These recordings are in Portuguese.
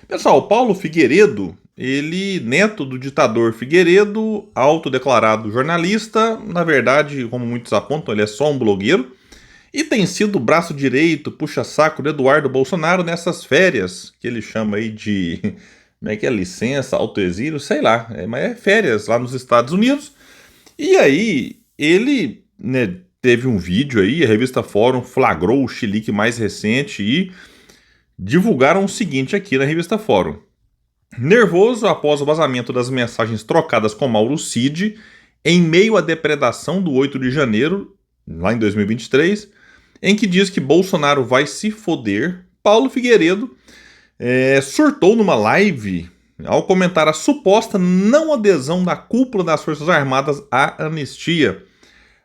Pessoal, Paulo Figueiredo, ele, neto do ditador Figueiredo, autodeclarado jornalista, na verdade, como muitos apontam, ele é só um blogueiro, e tem sido o braço direito, puxa-saco do Eduardo Bolsonaro nessas férias, que ele chama aí de, como é que é, licença, autoexílio, sei lá, mas é férias lá nos Estados Unidos. E aí, ele, né, teve um vídeo aí, a revista Fórum flagrou o chilique mais recente e divulgaram o seguinte aqui na revista Fórum. Nervoso após o vazamento das mensagens trocadas com Mauro Cid, em meio à depredação do 8 de janeiro, lá em 2023, em que diz que Bolsonaro vai se foder, Paulo Figueiredo surtou numa live ao comentar a suposta não adesão da cúpula das Forças Armadas à anistia.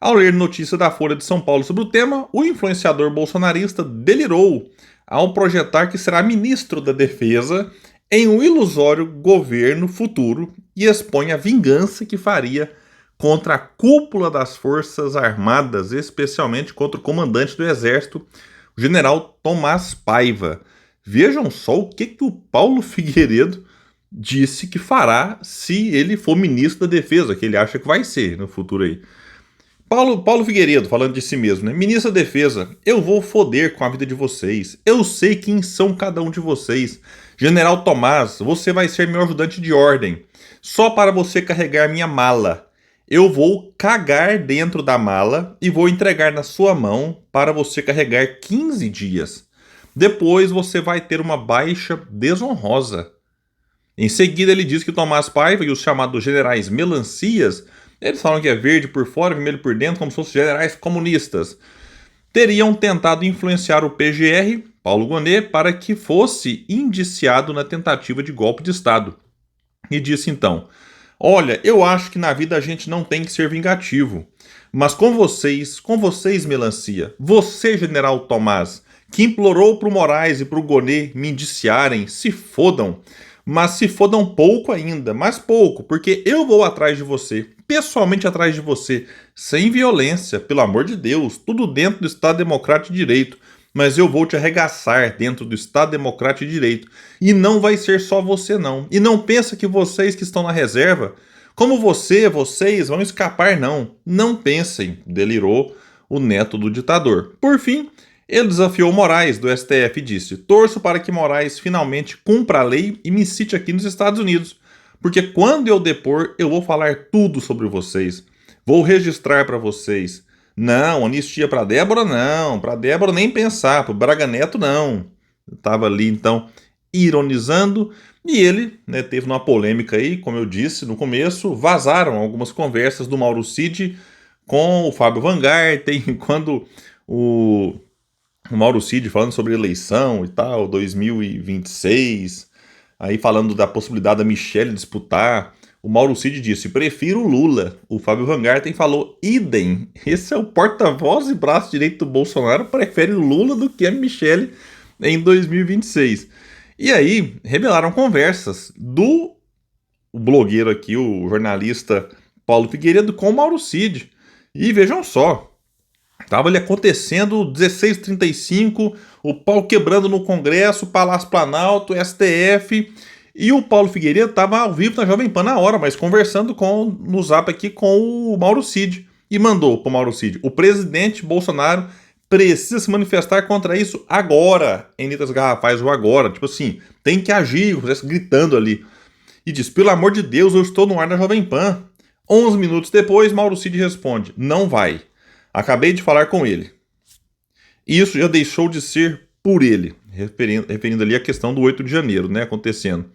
Ao ler notícia da Folha de São Paulo sobre o tema, o influenciador bolsonarista delirou ao projetar que será ministro da Defesa em um ilusório governo futuro e expõe a vingança que faria contra a cúpula das Forças Armadas, especialmente contra o comandante do Exército, o general Tomás Paiva. Vejam só o que o Paulo Figueiredo disse que fará se ele for ministro da Defesa, que ele acha que vai ser no futuro aí. Paulo Figueiredo, falando de si mesmo, né? Ministro da Defesa, eu vou foder com a vida de vocês. Eu sei quem são cada um de vocês. General Tomás, você vai ser meu ajudante de ordem. Só para você carregar minha mala. Eu vou cagar dentro da mala e vou entregar na sua mão para você carregar 15 dias. Depois você vai ter uma baixa desonrosa. Em seguida, ele diz que Tomás Paiva e os chamados generais melancias, eles falam que é verde por fora e vermelho por dentro, como se fossem generais comunistas, teriam tentado influenciar o PGR, Paulo Gonet, para que fosse indiciado na tentativa de golpe de Estado. E disse então: olha, eu acho que na vida a gente não tem que ser vingativo. Mas com vocês, melancia, você, general Tomás, que implorou pro Moraes e pro Gonet me indiciarem, se fodam. Mas se fodam pouco ainda, mas pouco, porque eu vou atrás de você, pessoalmente atrás de você, sem violência, pelo amor de Deus, tudo dentro do Estado Democrático de Direito. Mas eu vou te arregaçar dentro do Estado Democrático de Direito. E não vai ser só você, não. E não pensa que vocês que estão na reserva, como vocês vão escapar, não. Não pensem, delirou o neto do ditador. Por fim, ele desafiou Moraes, do STF, e disse: torço para que Moraes finalmente cumpra a lei e me cite aqui nos Estados Unidos, porque quando eu depor, eu vou falar tudo sobre vocês. Vou registrar para vocês. Não, anistia para Débora não, para Débora nem pensar, para Braga Neto não. Eu estava ali então ironizando e ele, né, teve uma polêmica aí, como eu disse no começo, vazaram algumas conversas do Mauro Cid com o Fábio Van Garten, quando o Mauro Cid falando sobre eleição e tal, 2026, aí falando da possibilidade da Michelle disputar. O Mauro Cid disse: prefiro o Lula. O Fábio Van Garten falou: idem. Esse é o porta-voz e braço direito do Bolsonaro, prefere o Lula do que a Michelle em 2026. E aí, revelaram conversas do blogueiro aqui, o jornalista Paulo Figueiredo, com o Mauro Cid. E vejam só, estava ali acontecendo 16h35, o pau quebrando no Congresso, Palácio Planalto, STF, e o Paulo Figueiredo estava ao vivo na Jovem Pan na hora, mas conversando no Zap aqui com o Mauro Cid. E mandou para o Mauro Cid: o presidente Bolsonaro precisa se manifestar contra isso agora, em letras garrafais ou agora. Tipo assim, tem que agir, gritando ali. E diz: pelo amor de Deus, eu estou no ar da Jovem Pan. 11 minutos depois, Mauro Cid responde: não vai. Acabei de falar com ele. Isso já deixou de ser por ele, referindo ali a questão do 8 de janeiro, né, acontecendo.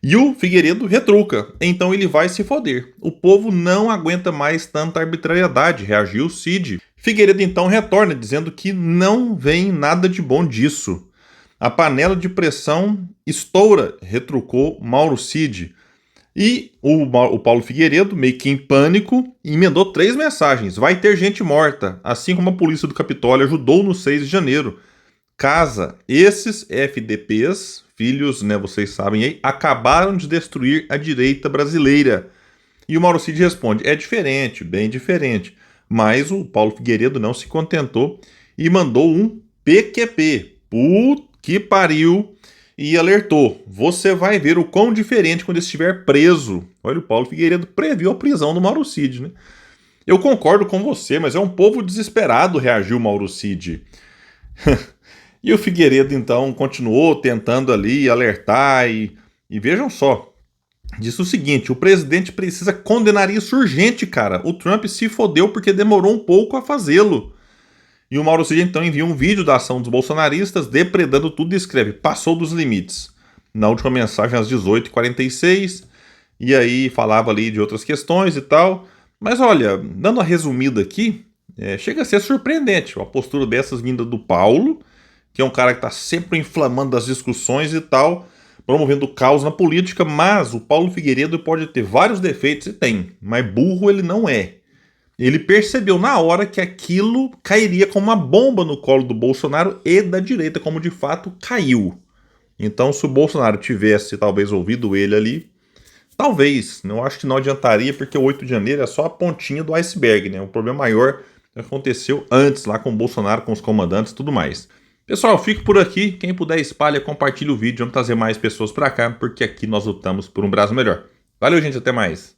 E o Figueiredo retruca: então ele vai se foder. O povo não aguenta mais tanta arbitrariedade, reagiu Cid. Figueiredo então retorna, dizendo que não vem nada de bom disso. A panela de pressão estoura, retrucou Mauro Cid. E o Paulo Figueiredo, meio que em pânico, emendou 3 mensagens. Vai ter gente morta, assim como a polícia do Capitólio ajudou no 6 de janeiro. Casa, esses FDPs, filhos, né, vocês sabem aí, acabaram de destruir a direita brasileira. E o Mauro Cid responde: é diferente, bem diferente. Mas o Paulo Figueiredo não se contentou e mandou um PQP. Put que pariu! e alertou: você vai ver o quão diferente quando estiver preso. Olha, o Paulo Figueiredo previu a prisão do Mauro Cid, né? Eu concordo com você, mas é um povo desesperado, reagiu o Mauro Cid. E o Figueiredo, então, continuou tentando ali alertar e vejam só, disse o seguinte: o presidente precisa condenar isso urgente, cara. O Trump se fodeu porque demorou um pouco a fazê-lo. E o Mauro Cid então envia um vídeo da ação dos bolsonaristas depredando tudo e escreve: passou dos limites. Na última mensagem às 18h46, e aí falava ali de outras questões e tal. Mas olha, dando uma resumida aqui, chega a ser surpreendente a postura dessas vinda do Paulo, que é um cara que está sempre inflamando as discussões e tal, promovendo caos na política, mas o Paulo Figueiredo pode ter vários defeitos e tem, mas burro ele não é. Ele percebeu na hora que aquilo cairia como uma bomba no colo do Bolsonaro e da direita, como de fato caiu. Então, se o Bolsonaro tivesse talvez ouvido ele ali, talvez, não acho que não adiantaria, porque o 8 de janeiro é só a pontinha do iceberg, né? O problema maior aconteceu antes, lá com o Bolsonaro, com os comandantes e tudo mais. Pessoal, fico por aqui. Quem puder, espalha, compartilha o vídeo. Vamos trazer mais pessoas para cá, porque aqui nós lutamos por um Brasil melhor. Valeu, gente. Até mais.